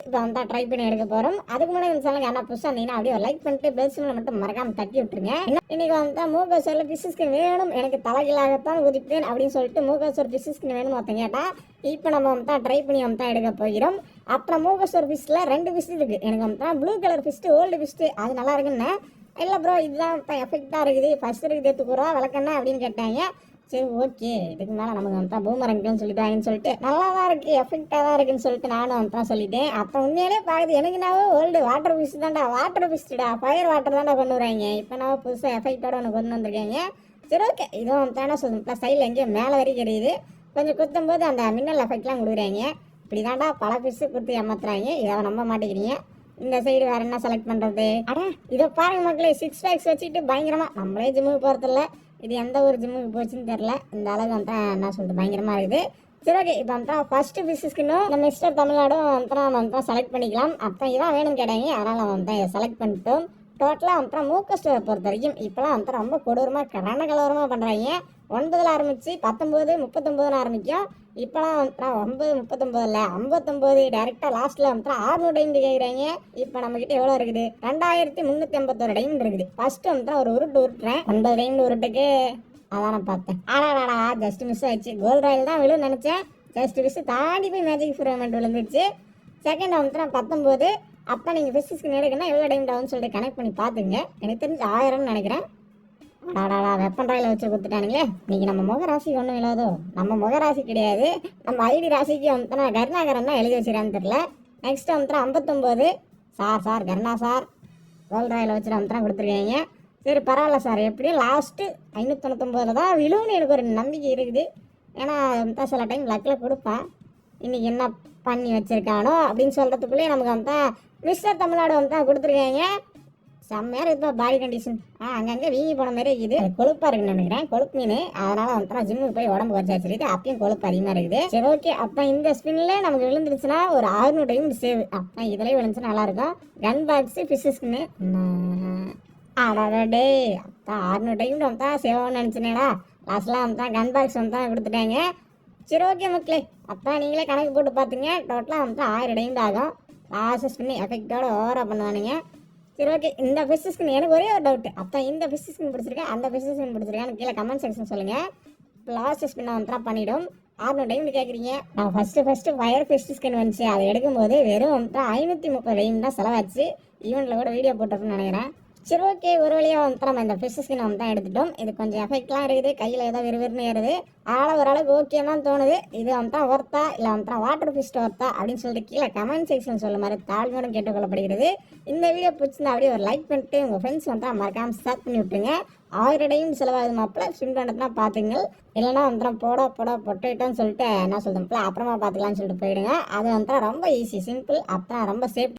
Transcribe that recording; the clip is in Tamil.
இப்போ வந்து ட்ரை பண்ணி எடுக்க போகிறோம். அதுக்கு முன்னாடி இந்த சேனலுக்கு என்ன புதுசாக இருந்தீங்கன்னா அப்படியே ஒரு லைக் பண்ணிட்டு பெல் சிம்பிளை மட்டும் மறக்காம தட்டி விட்டுருங்க. இன்னைக்கு வந்து மூகேஸ்வரில் ஃபிஷ் ஸ்கின் வேணும், எனக்கு தலைகளாகத்தான் குதிப்பேன் அப்படின்னு சொல்லிட்டு மூகேஸ்வர் ஃபிஷ் ஸ்கின் வேணும் ஒருத்தன் கேட்டா. இப்போ நம்ம வந்து ட்ரை பண்ணி வந்து எடுக்க போகிறோம். அப்புறம் மூகேஸ்வர் ஃபிஷ்ல 2 ஃபிஷ் இருக்குது. எனக்கு வந்து blue colour fish, old fish, அது நல்லா இருக்குன்னு. இல்லை ப்ரோ இதுதான் இப்போ எஃபெக்டாக இருக்குது, ஃபர்ஸ்ட் இருக்குது எடுத்துக்கூறா விளக்கண்ணா அப்படின்னு கேட்டாங்க. சரி ஓகே, இதுக்கு மேலே நமக்கு வந்து பூமரங்கன்னு சொல்லிட்டாங்கன்னு சொல்லிட்டு நல்லா தான் இருக்குது, எஃபெக்டாக தான் இருக்குன்னு சொல்லிட்டு நானும் வந்து சொல்லிட்டேன். அப்போ உண்மையிலே பார்க்குது எனக்கு நான் ஓல்டு வாட்டர் ஃபிஷ் தான்டா, வாட்டர் ஃபிஷ்டா, ஃபயர் வாட்டர் தான்டா கொண்டு வராங்க. இப்போ நான் புதுசாக எஃபெக்டோட ஒன்று கொண்டு வந்திருக்கேங்க. சரி ஓகே, இதுவும் வந்து என்ன சொல்லுங்க, சைடில் எங்கேயும் மேலே வரைக்கும் எரியுது. கொஞ்சம் குத்தும் போது அந்த மின்னல் எஃபெக்ட்லாம் கொடுக்குறாங்க. இப்படி தாண்டா பல ஃபிஷ்ஷு குத்தி ஏமாத்துறாங்க, இதை நம்ப மாட்டேங்கிறீங்க. இந்த சைடு வேற என்ன செலக்ட் பண்ணுறது? அடா இதை பாருங்க மக்களே, 6 பேக்ஸ் வச்சுட்டு பயங்கரமாக நம்மளே ஜிம்முக்கு போகிறதில்ல, இது எந்த ஒரு ஜிம்முக்கு போச்சுன்னு தெரில, இந்த அளவுக்கு வந்து என்ன சொல்லிட்டு பயங்கரமாக இருக்குது. சரி ஓகே, இப்போ வந்து ஃபர்ஸ்ட் ஃபிஷ் ஸ்கின்னும் நம்ம மிஸ்டர் தமிழ்நாடும் வந்து நம்ம வந்து செலக்ட் பண்ணிக்கலாம். அப்போ இதான் வேணும்னு கேட்டாங்க, அதனால் நம்ம வந்து செலக்ட் பண்ணிட்டோம். டோட்டலாக வந்து மூகேஸ்வரை பொறுத்த வரைக்கும் இப்போலாம் வந்து ரொம்ப கொடூரமாக ரணகலவரமாக பண்ணுறாங்க. 9ல் ஆரம்பித்து 19, 39 ஆரம்பிக்கும். இப்போலாம் வந்து 9, 39 இல்லை 59 டேரெக்டாக லாஸ்ட்டில் வந்து 600 டைமண்ட் கேட்குறாங்க. இப்போ நம்மக்கிட்ட எவ்வளோ இருக்குது? 2351 டைமண்ட் இருக்குது. ஃபஸ்ட்டு வந்து ஒரு உருட்டு உருட்டுறேன், 9 டைமண்ட் உருட்டுக்கு அதான் நான் பார்த்தேன். ஆனால் ஜஸ்ட் மிஸ் ஆயிடுச்சு. கோல்டு ராயில் தான் விழுன்னு நினச்சேன், ஜஸ்ட் மிஸ் தாண்டி போய் மேஜிக் ஃபிரமெண்ட் விழுந்துருச்சு. செகண்ட் வந்து 19. அப்போ நீங்கள் ஃபிஷ் ஸ்கின் எடுக்கணும்னா எவ்வளோ டைமண்ட் ஆகும்னு சொல்லிட்டு கனெக்ட் பண்ணி பார்த்துங்க. எனக்கு தெரிஞ்சு 1000ன்னு நினைக்கிறேன். அடாடா வெப்பன் ராயில் வச்சு கொடுத்துட்டானுங்களே. இன்னைக்கு நம்ம முக ராசிக்கு ஒன்றும் இல்லாதோ, நம்ம முக ராசி கிடையாது, நம்ம ஐடி ராசிக்கு வந்து கருணாகரன் தான் எழுதி வச்சுக்கிறான்னு தெரியல. நெக்ஸ்ட் வந்து 59. சார் கருணா சார் கோல்டு ராயில் வச்சு வந்து கொடுத்துருக்கீங்க. சரி பரவாயில்ல சார், எப்படியும் லாஸ்ட்டு 599 தான் விழுவுன்னு எனக்கு ஒரு நம்பிக்கை இருக்குது. ஏன்னா சில டைம் லக்கில் கொடுப்பேன். இன்றைக்கி என்ன பண்ணி வச்சுருக்கானோ அப்படின்னு சொல்கிறதுக்குள்ளே நமக்கு வந்து மிஸ்டர் தமிழ்நாடு வந்து கொடுத்துருக்காங்க. செம்மையாக இருக்குது பாடி கண்டிஷன். அங்கங்கே வீங்கி போன மாதிரி இருக்குது, கொழுப்பாக இருக்குன்னு நினைக்கிறேன், கொழுப்பு மீன். அதனால் வந்து ஜிம்முக்கு போய் உடம்பு குறைச்சா சொல்லிட்டு அப்பயும் கொழுப்பு அதிகமாக இருக்குது. சரி ஓகே, அப்போ இந்த ஸ்பின்ல நமக்கு விழுந்துருச்சுன்னா ஒரு 600 டைம் சேவ். அப்போ இதிலே விழுந்துச்சுன்னா நல்லாயிருக்கும். கன் பாக்ஸு ஃபிஷ் ஸ்கின்னு அடடே, அப்போ 600 டைம் வந்து சேவ் ஆகும்னு நினச்சினேடா. லாஸ்ட்லாம் வந்து கன் பாக்ஸ் வந்து கொடுத்துட்டாங்க. சரி ஓகே மக்களே, அப்போ நீங்களே கணக்கு போட்டு பார்த்துங்க. டோட்டலாக வந்து 1000 டைம் ஆகும். லாஸ்ட் ஸ்பின் எஃபெக்டோட ஓவராக பண்ணுவானுங்க. சரி ஓகே, இந்த ஃபிஷ் ஸ்கின் எனக்கு ஒரே ஒரு டவுட்டு. அப்போ இந்த ஃபிஷ் ஸ்கின் பிடிச்சிருக்கேன், அந்த ஃபிஷ் ஸ்கின் பிடிச்சிருக்கேன் கீழே கமெண்ட் செக்ஷன் சொல்லுங்கள். லாஸ்ட் ஸ்பின்னை வந்து பண்ணிவிடும். 600 டைம் கேட்குறீங்க. நான் ஃபஸ்ட்டு ஃபயர் ஃபிஷ் ஸ்கின் வந்துச்சு, அதை எடுக்கும்போது வெறும் வந்து 530 டைம் தான் செலவாச்சு. ஈவெண்ட்டில் கூட வீடியோ போட்டிருக்குன்னு நினைக்கிறேன். சரி ஓகே, ஒரு வழியாக வந்து நம்ம இந்த ஃபிஷ் ஸ்கின் வந்து தான் எடுத்துட்டோம். இது கொஞ்சம் எஃபெக்ட்லாம் இருக்குது, கையில் ஏதோ விறுவிறுன்னு ஏறுது. அதனால் ஓரளவுக்கு ஓகேன்னு தான் தோணுது. இது வந்து ஒர்த்தா இல்லை வந்து வாட்டர் ஃபிஷ் ஒர்த்தா அப்படின்னு சொல்லிட்டு கீழே கமெண்ட் செக்ஷன் சொல்ல மாதிரி தாழ்மையோடு கேட்டுக்கொள்ளப்படுகிறது. இந்த வீடியோ பிடிச்சிருந்தா அப்படியே ஒரு லைக் பண்ணிட்டு உங்கள் ஃப்ரெண்ட்ஸ் வந்து மறக்காமல் ஷேர் பண்ணி விட்டுருங்க. 1000 டைம் செலவாகுது மாப்பிள்ள, ஸ்பின் பண்ணுறதுனா பார்த்துங்க. இல்லைன்னா வந்து பொட்டுட்டோன்னு சொல்லிட்டு என்ன சொல்லுதுங்களா அப்புறமா பார்த்துக்கலான்னு சொல்லிட்டு போயிடுங்க. அது வந்து ரொம்ப ஈஸி, சிம்பிள், அப்புறம் ரொம்ப சேஃப்டி.